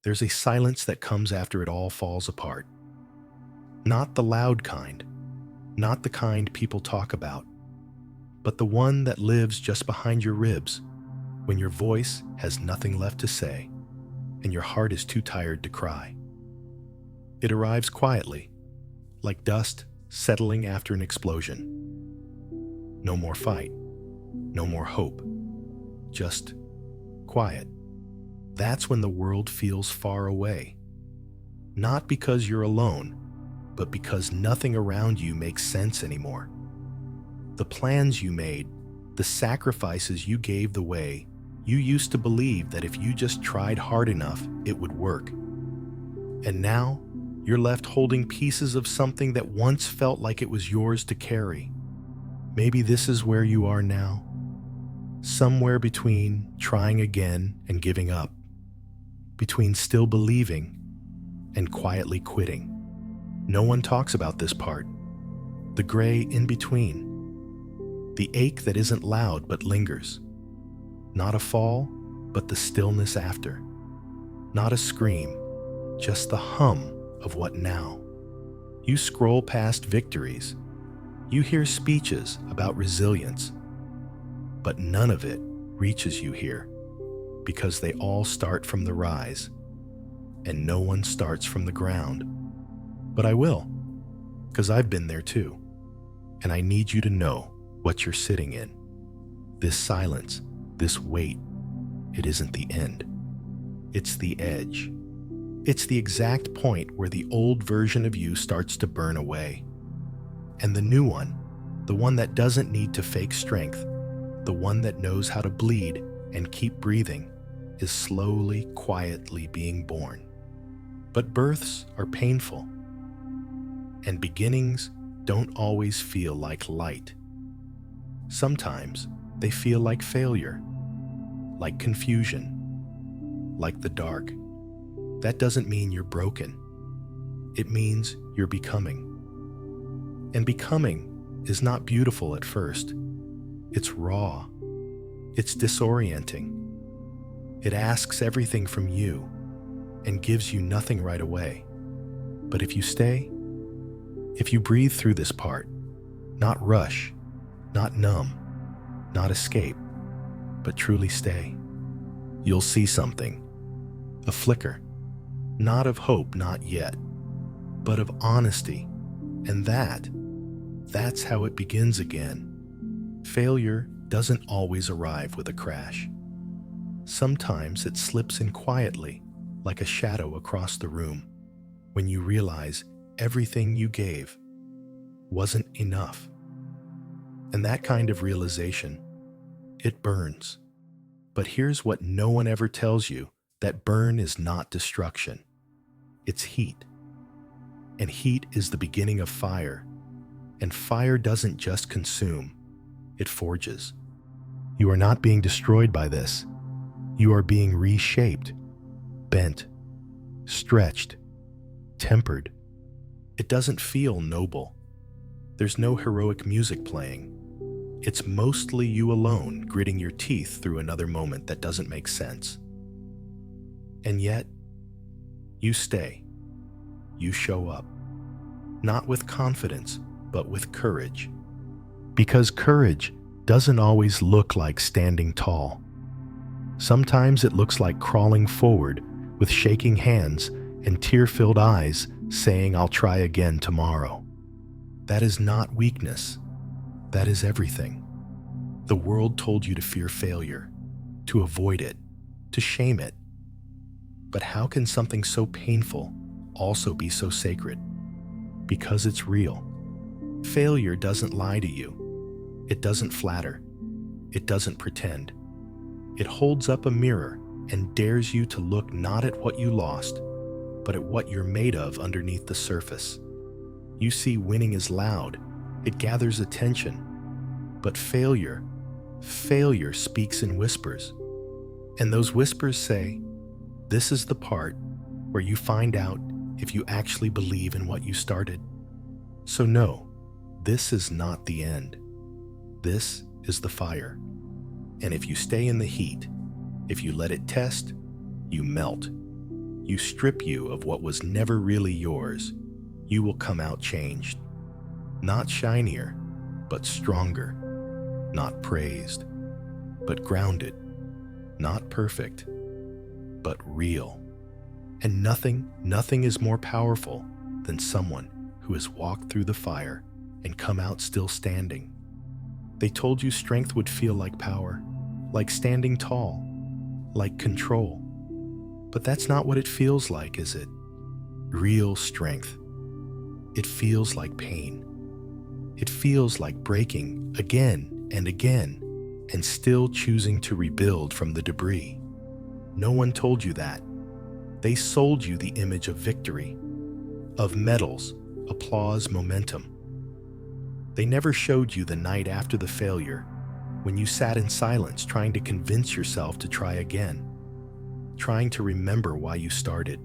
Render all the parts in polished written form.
There's a silence that comes after it all falls apart. Not the loud kind, not the kind people talk about, but the one that lives just behind your ribs when your voice has nothing left to say and your heart is too tired to cry. It arrives quietly, like dust settling after an explosion. No more fight, no more hope, just quiet. That's when the world feels far away. Not because you're alone, but because nothing around you makes sense anymore. The plans you made, the sacrifices you gave the way, you used to believe that if you just tried hard enough, it would work. And now, you're left holding pieces of something that once felt like it was yours to carry. Maybe this is where you are now. Somewhere between trying again and giving up. Between still believing and quietly quitting. No one talks about this part. The gray in between. The ache that isn't loud but lingers. Not a fall, but the stillness after. Not a scream, just the hum of what now. You scroll past victories. You hear speeches about resilience. But none of it reaches you here, because they all start from the rise, and no one starts from the ground. But I will, because I've been there too, and I need you to know what you're sitting in. This silence, this weight, it isn't the end. It's the edge. It's the exact point where the old version of you starts to burn away. And the new one, the one that doesn't need to fake strength, the one that knows how to bleed and keep breathing, is slowly, quietly being born. But births are painful, and beginnings don't always feel like light. Sometimes they feel like failure, like confusion, like the dark. That doesn't mean you're broken. It means you're becoming. And becoming is not beautiful at first. It's raw. It's disorienting. It asks everything from you and gives you nothing right away. But if you stay, if you breathe through this part, not rush, not numb, not escape, but truly stay, you'll see something, a flicker, not of hope, not yet, but of honesty. And that's how it begins again. Failure doesn't always arrive with a crash. Sometimes it slips in quietly, like a shadow across the room, when you realize everything you gave wasn't enough. And that kind of realization, it burns. But here's what no one ever tells you: that burn is not destruction. It's heat. And heat is the beginning of fire. And fire doesn't just consume, it forges. You are not being destroyed by this. You are being reshaped, bent, stretched, tempered. It doesn't feel noble. There's no heroic music playing. It's mostly you alone gritting your teeth through another moment that doesn't make sense. And yet, you stay. You show up. Not with confidence, but with courage. Because courage doesn't always look like standing tall. Sometimes it looks like crawling forward with shaking hands and tear-filled eyes, saying, "I'll try again tomorrow." That is not weakness. That is everything. The world told you to fear failure, to avoid it, to shame it. But how can something so painful also be so sacred? Because it's real. Failure doesn't lie to you. It doesn't flatter. It doesn't pretend. It holds up a mirror and dares you to look not at what you lost, but at what you're made of underneath the surface. You see, winning is loud. It gathers attention. But failure speaks in whispers. And those whispers say, this is the part where you find out if you actually believe in what you started. So no, this is not the end. This is the fire. And if you stay in the heat, if you let it test, you melt. you strip you of what was never really yours, you will come out changed. Not shinier, but stronger. Not praised, but grounded. Not perfect, but real. And nothing is more powerful than someone who has walked through the fire and come out still standing. They told you strength would feel like power, like standing tall, like control. But that's not what it feels like, is it? Real strength. It feels like pain. It feels like breaking again and again and still choosing to rebuild from the debris. No one told you that. They sold you the image of victory, of medals, applause, momentum. They never showed you the night after the failure, when you sat in silence trying to convince yourself to try again, trying to remember why you started.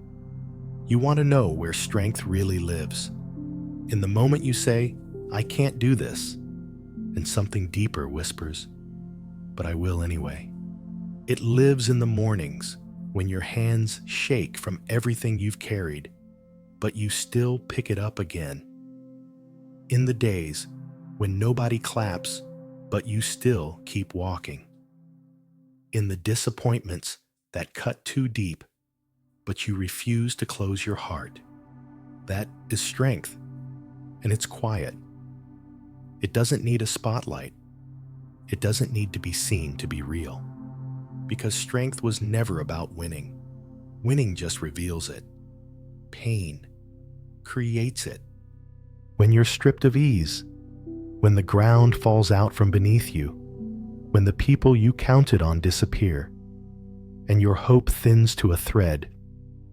You want to know where strength really lives. In the moment you say, "I can't do this," and something deeper whispers, "But I will anyway." It lives in the mornings when your hands shake from everything you've carried, but you still pick it up again. In the days when nobody claps, but you still keep walking. In the disappointments that cut too deep, but you refuse to close your heart. That is strength, and it's quiet. It doesn't need a spotlight. It doesn't need to be seen to be real. Because strength was never about winning. Winning just reveals it. Pain creates it. When you're stripped of ease, when the ground falls out from beneath you, when the people you counted on disappear, and your hope thins to a thread,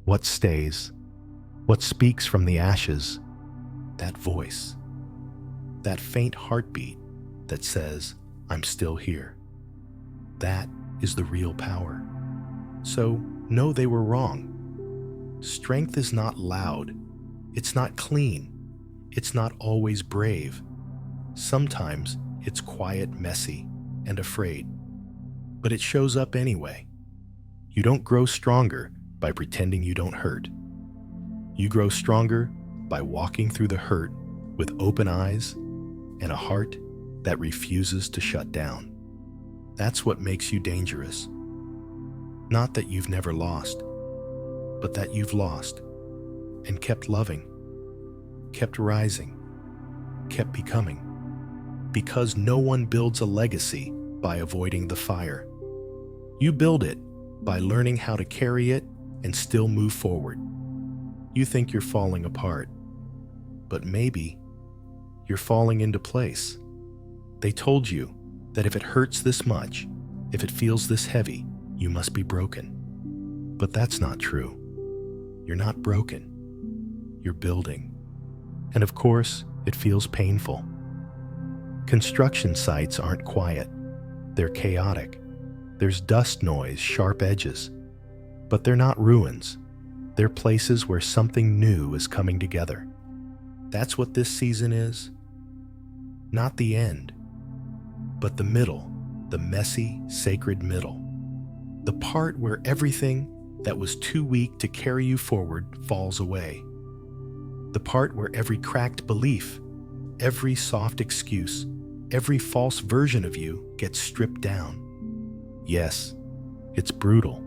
what stays? What speaks from the ashes? That voice. That faint heartbeat that says, "I'm still here." That is the real power. So, no, they were wrong. Strength is not loud. It's not clean. It's not always brave. Sometimes it's quiet, messy, and afraid. But it shows up anyway. You don't grow stronger by pretending you don't hurt. You grow stronger by walking through the hurt with open eyes and a heart that refuses to shut down. That's what makes you dangerous. Not that you've never lost, but that you've lost and kept loving, kept rising, kept becoming. Because no one builds a legacy by avoiding the fire. You build it by learning how to carry it and still move forward. You think you're falling apart, but maybe you're falling into place. They told you that if it hurts this much, if it feels this heavy, you must be broken. But that's not true. You're not broken. You're building. And of course, it feels painful. Construction sites aren't quiet. They're chaotic. There's dust noise, sharp edges. But they're not ruins. They're places where something new is coming together. That's what this season is. Not the end, but the middle, the messy, sacred middle. The part where everything that was too weak to carry you forward falls away. The part where every cracked belief, every soft excuse, every false version of you gets stripped down. Yes, it's brutal.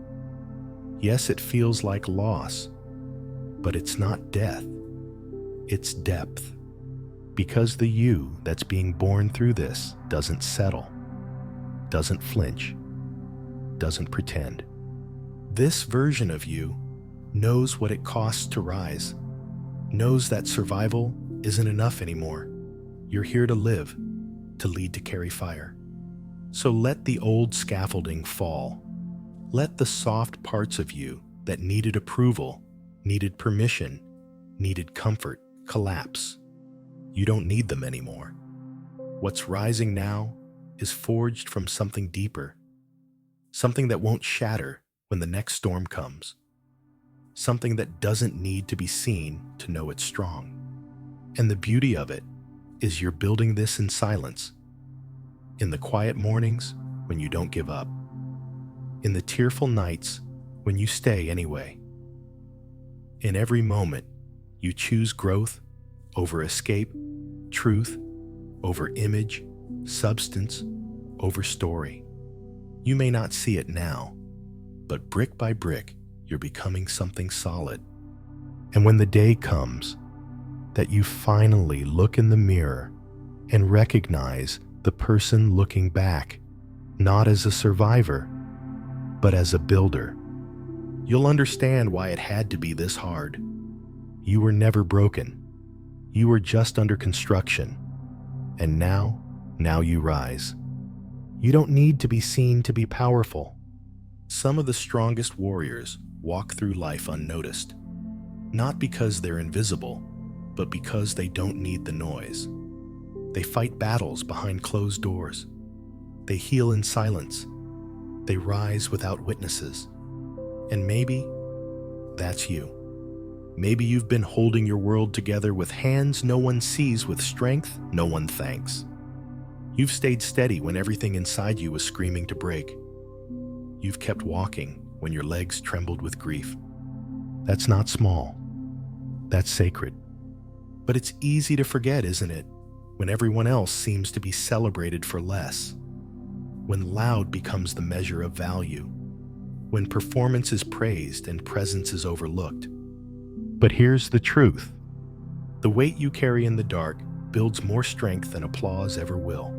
Yes, it feels like loss, but it's not death. It's depth. Because the you that's being born through this doesn't settle, doesn't flinch, doesn't pretend. This version of you knows what it costs to rise, knows that survival isn't enough anymore. You're here to live, to lead, to carry fire. So let the old scaffolding fall. Let the soft parts of you that needed approval, needed permission, needed comfort collapse. You don't need them anymore. What's rising now is forged from something deeper, something that won't shatter when the next storm comes, something that doesn't need to be seen to know it's strong. And the beauty of it is you're building this in silence, in the quiet mornings when you don't give up, in the tearful nights when you stay anyway, In every moment, you choose growth over escape, truth over image, substance over story. You may not see it now, but brick by brick, you're becoming something solid. And when the day comes that you finally look in the mirror and recognize the person looking back, not as a survivor, but as a builder, you'll understand why it had to be this hard. You were never broken. You were just under construction. And now you rise. You don't need to be seen to be powerful. Some of the strongest warriors walk through life unnoticed, not because they're invisible, but because they don't need the noise. They fight battles behind closed doors. They heal in silence. They rise without witnesses. And maybe that's you. Maybe you've been holding your world together with hands no one sees, with strength no one thanks. You've stayed steady when everything inside you was screaming to break. You've kept walking when your legs trembled with grief. That's not small. That's sacred. But it's easy to forget, isn't it? When everyone else seems to be celebrated for less. When loud becomes the measure of value. When performance is praised and presence is overlooked. But here's the truth. The weight you carry in the dark builds more strength than applause ever will.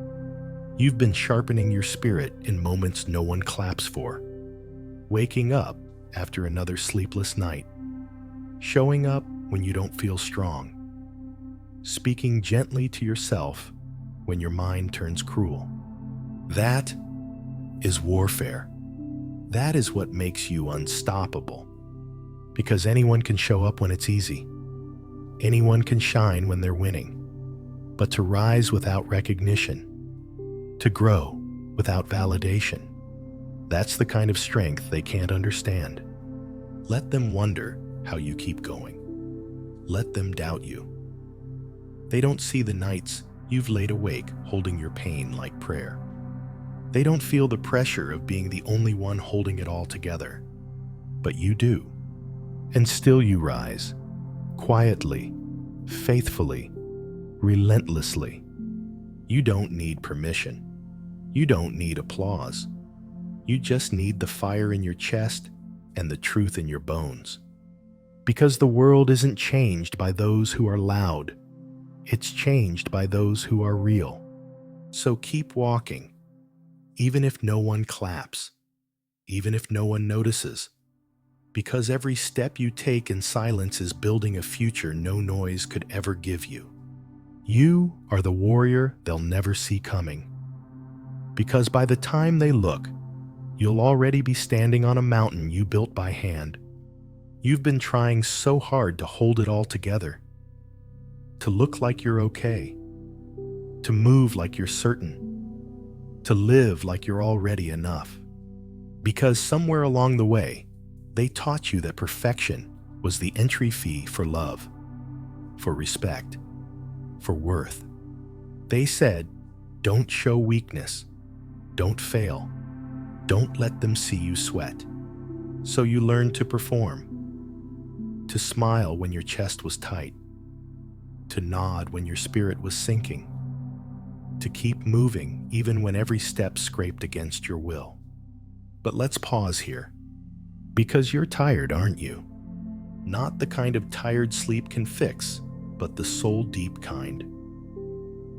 You've been sharpening your spirit in moments no one claps for. Waking up after another sleepless night. Showing up when you don't feel strong. Speaking gently to yourself when your mind turns cruel. That is warfare. That is what makes you unstoppable. Because anyone can show up when it's easy. Anyone can shine when they're winning. But to rise without recognition, to grow without validation, that's the kind of strength they can't understand. Let them wonder how you keep going. Let them doubt you. They don't see the nights you've laid awake holding your pain like prayer. They don't feel the pressure of being the only one holding it all together. But you do. And still you rise, quietly, faithfully, relentlessly. You don't need permission. You don't need applause. You just need the fire in your chest and the truth in your bones. Because the world isn't changed by those who are loud. It's changed by those who are real. So keep walking, even if no one claps, even if no one notices. Because every step you take in silence is building a future no noise could ever give you. You are the warrior they'll never see coming. Because by the time they look, you'll already be standing on a mountain you built by hand. You've been trying so hard to hold it all together, to look like you're okay, to move like you're certain, to live like you're already enough. Because somewhere along the way, they taught you that perfection was the entry fee for love, for respect, for worth. They said, don't show weakness, don't fail, don't let them see you sweat. So you learned to perform, to smile when your chest was tight, to nod when your spirit was sinking, to keep moving even when every step scraped against your will. But let's pause here, because you're tired, aren't you? Not the kind of tired sleep can fix, but the soul-deep kind.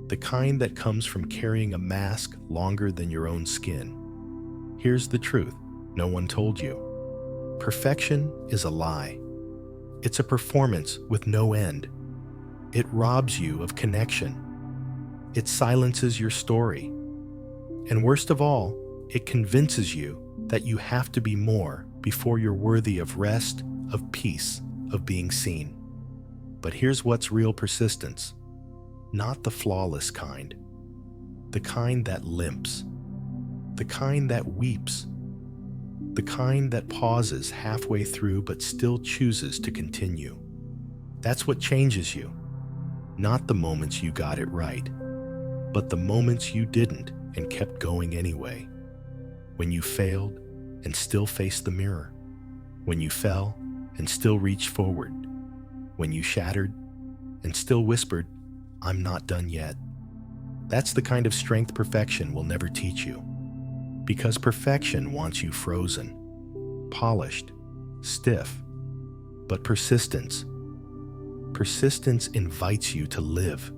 The kind that comes from carrying a mask longer than your own skin. Here's the truth no one told you. Perfection is a lie. It's a performance with no end. It robs you of connection. It silences your story. And worst of all, it convinces you that you have to be more before you're worthy of rest, of peace, of being seen. But here's what's real persistence. Not the flawless kind. The kind that limps. The kind that weeps. The kind that pauses halfway through but still chooses to continue. That's what changes you. Not the moments you got it right, but the moments you didn't and kept going anyway. When you failed and still faced the mirror. When you fell and still reached forward, when you shattered and still whispered, "I'm not done yet." That's the kind of strength perfection will never teach you, because perfection wants you frozen, polished, stiff. But persistence invites you to live,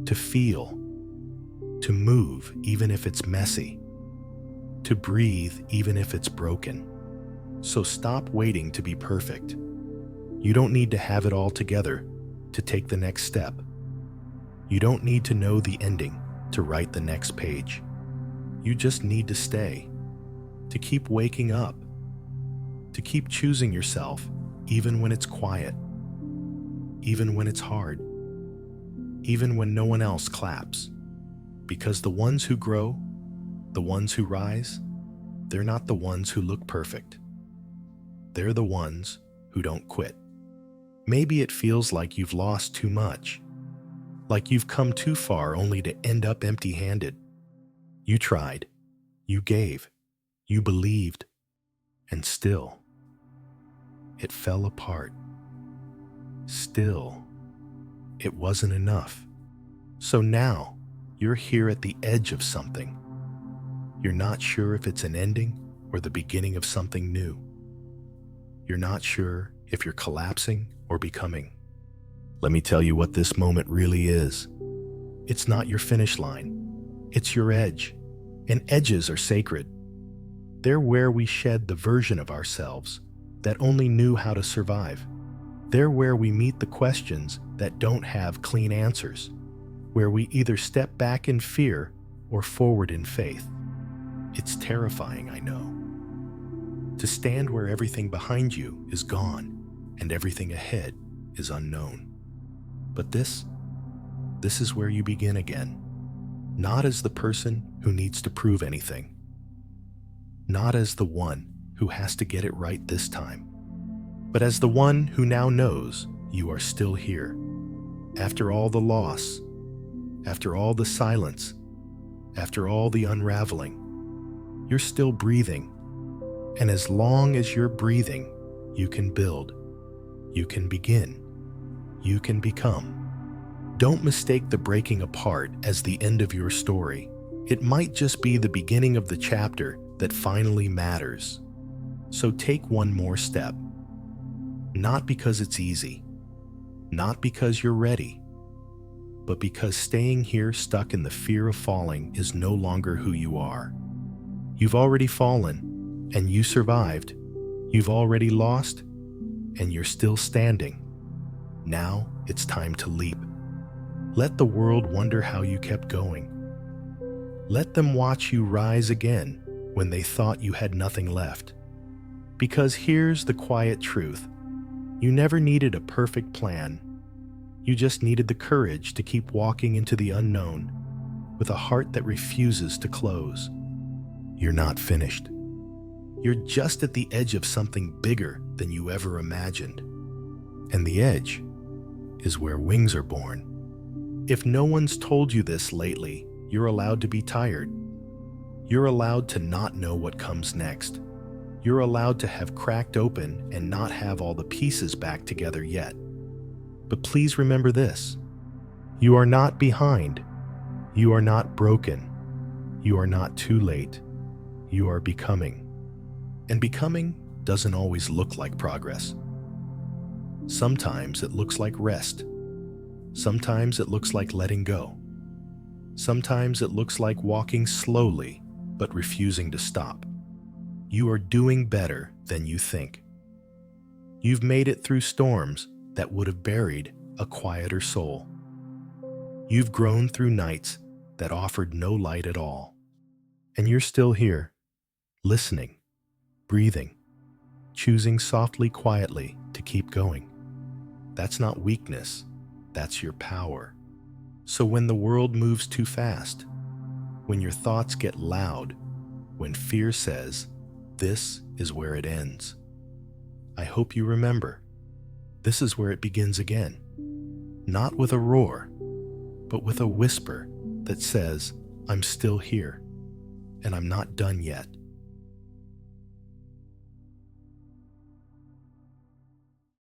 to feel, to move even if it's messy, to breathe even if it's broken. So stop waiting to be perfect. You don't need to have it all together to take the next step. You don't need to know the ending to write the next page. You just need to stay, to keep waking up, to keep choosing yourself even when it's quiet, even when it's hard, even when no one else claps. Because the ones who grow, the ones who rise, they're not the ones who look perfect. They're the ones who don't quit. Maybe it feels like you've lost too much, like you've come too far only to end up empty-handed. You tried, you gave, you believed, and still, it fell apart. Still, it wasn't enough. So now, you're here at the edge of something. You're not sure if it's an ending or the beginning of something new. You're not sure if you're collapsing or becoming. Let me tell you what this moment really is. It's not your finish line. It's your edge. And edges are sacred. They're where we shed the version of ourselves that only knew how to survive. They're where we meet the questions that don't have clean answers, where we either step back in fear or forward in faith. It's terrifying, I know, to stand where everything behind you is gone and everything ahead is unknown. But this is where you begin again, not as the person who needs to prove anything, not as the one who has to get it right this time, but as the one who now knows you are still here. After all the loss, after all the silence, after all the unraveling, you're still breathing. And as long as you're breathing, you can build, you can begin, you can become. Don't mistake the breaking apart as the end of your story. It might just be the beginning of the chapter that finally matters. So take one more step. Not because it's easy, not because you're ready, but because staying here stuck in the fear of falling is no longer who you are. You've already fallen, and you survived. You've already lost, and you're still standing. Now it's time to leap. Let the world wonder how you kept going. Let them watch you rise again when they thought you had nothing left. Because here's the quiet truth. You never needed a perfect plan. You just needed the courage to keep walking into the unknown with a heart that refuses to close. You're not finished. You're just at the edge of something bigger than you ever imagined. And the edge is where wings are born. If no one's told you this lately, you're allowed to be tired. You're allowed to not know what comes next. You're allowed to have cracked open and not have all the pieces back together yet. But please remember this. You are not behind. You are not broken. You are not too late. You are becoming. And becoming doesn't always look like progress. Sometimes it looks like rest. Sometimes it looks like letting go. Sometimes it looks like walking slowly, but refusing to stop. You are doing better than you think. You've made it through storms that would have buried a quieter soul. You've grown through nights that offered no light at all. And you're still here, listening, breathing, choosing softly, quietly to keep going. That's not weakness, that's your power. So when the world moves too fast, when your thoughts get loud, when fear says, this is where it ends, I hope you remember, this is where it begins again. Not with a roar, but with a whisper that says, I'm still here, and I'm not done yet.